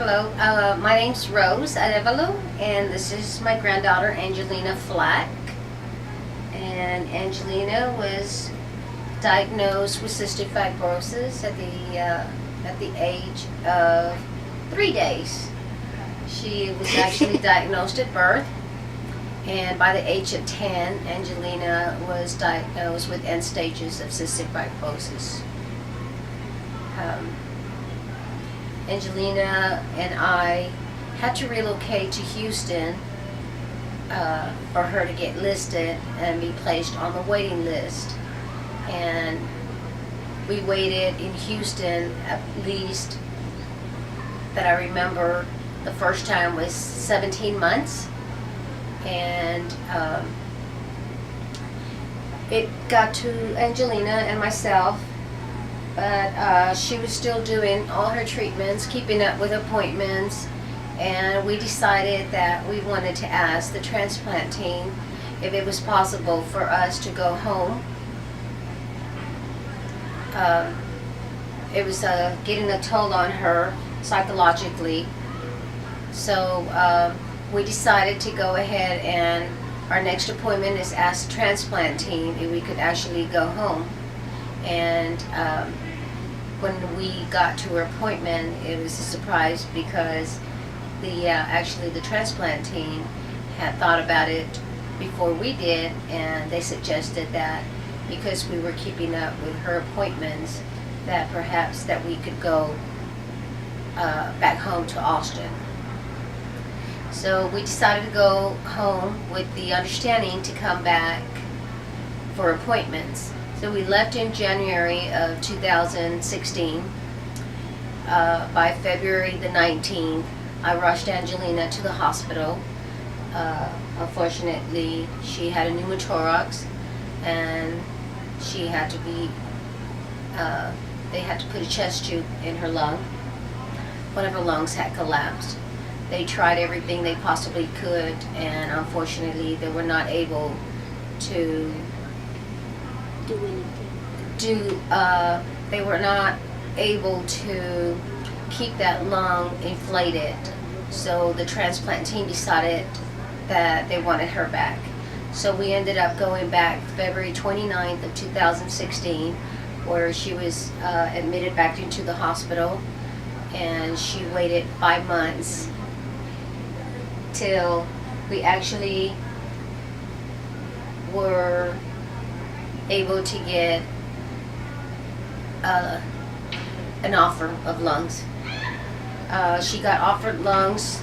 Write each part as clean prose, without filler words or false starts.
Hello, my name's Rose Arevalo, and this is my granddaughter Angelina Flack. And Angelina was diagnosed with cystic fibrosis at the age of 3 days. She was actually diagnosed at birth, and by the age of 10, Angelina was diagnosed with end stages of cystic fibrosis. Angelina and I had to relocate to Houston for her to get listed and be placed on the waiting list. And we waited in Houston at least, that I remember, the first time was 17 months. And it got to Angelina and myself, but she was still doing all her treatments, keeping up with appointments, and we decided that we wanted to ask the transplant team if it was possible for us to go home. It was getting a toll on her psychologically, so we decided to go ahead, and our next appointment is ask the transplant team if we could actually go home. And when we got to her appointment, it was a surprise because actually the transplant team had thought about it before we did, and they suggested that because we were keeping up with her appointments, that perhaps that we could go back home to Austin. So we decided to go home with the understanding to come back for appointments. So we left in January of 2016. By February the 19th, I rushed Angelina to the hospital. Unfortunately, she had a pneumothorax, and she had to be, they had to put a chest tube in her lung. One of her lungs had collapsed. They tried everything they possibly could, and unfortunately, they were not able to they were not able to keep that lung inflated. So the transplant team decided that they wanted her back. So we ended up going back February 29th of 2016, where she was admitted back into the hospital, and she waited 5 months till we actually were able to get an offer of lungs. She got offered lungs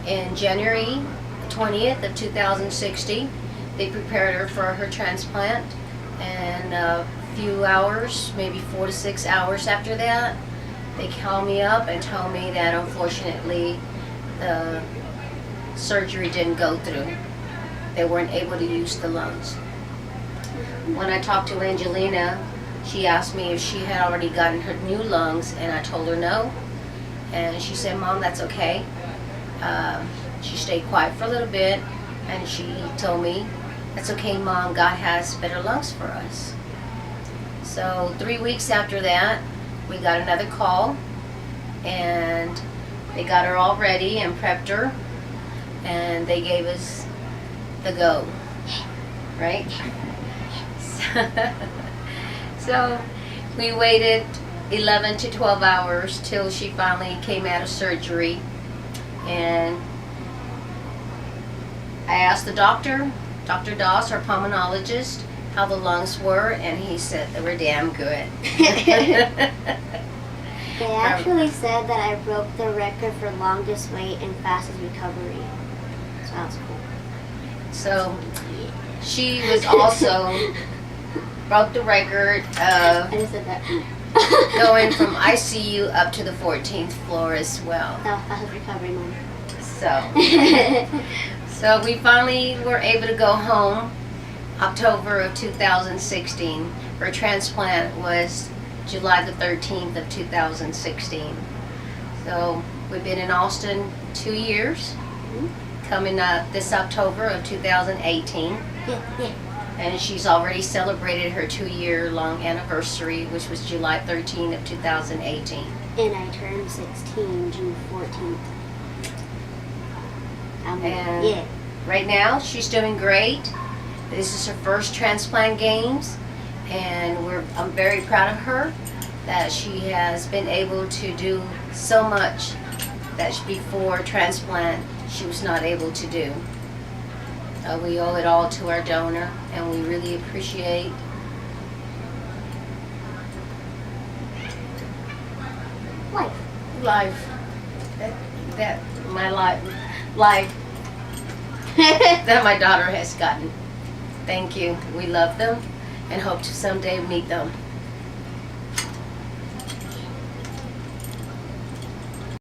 in January 20th of 2016. They prepared her for her transplant, and a few hours, maybe 4 to 6 hours after that, they called me up and told me that unfortunately the surgery didn't go through. They weren't able to use the lungs. When I talked to Angelina, she asked me if she had already gotten her new lungs, and I told her no. And she said, "Mom, that's okay." She stayed quiet for a little bit, and she told me, "That's okay, Mom, God has better lungs for us." So 3 weeks after that, we got another call, and they got her all ready and prepped her, and they gave us the go, right? So we waited 11 to 12 hours till she finally came out of surgery, and I asked the doctor, Dr. Doss, our pulmonologist, how the lungs were, and he said they were damn good. They actually said that I broke the record for longest wait and fastest recovery. Sounds cool. So she was also broke the record of I just said that. going from ICU up to the 14th floor as well. No, fastest recovery, Mom. So we finally were able to go home October of 2016. Her transplant was July the 13th of 2016. So we've been in Austin 2 years, coming up this October of 2018. Yeah. And she's already celebrated her 2-year-long anniversary, which was July 13th of 2018. And I turned 16 June 14th. And Yeah. right now, she's doing great. This is her first Transplant Games, and I'm very proud of her that she has been able to do so much that before transplant she was not able to do. We owe it all to our donor, and we really appreciate life. That my life that my daughter has gotten. Thank you. We love them and hope to someday meet them.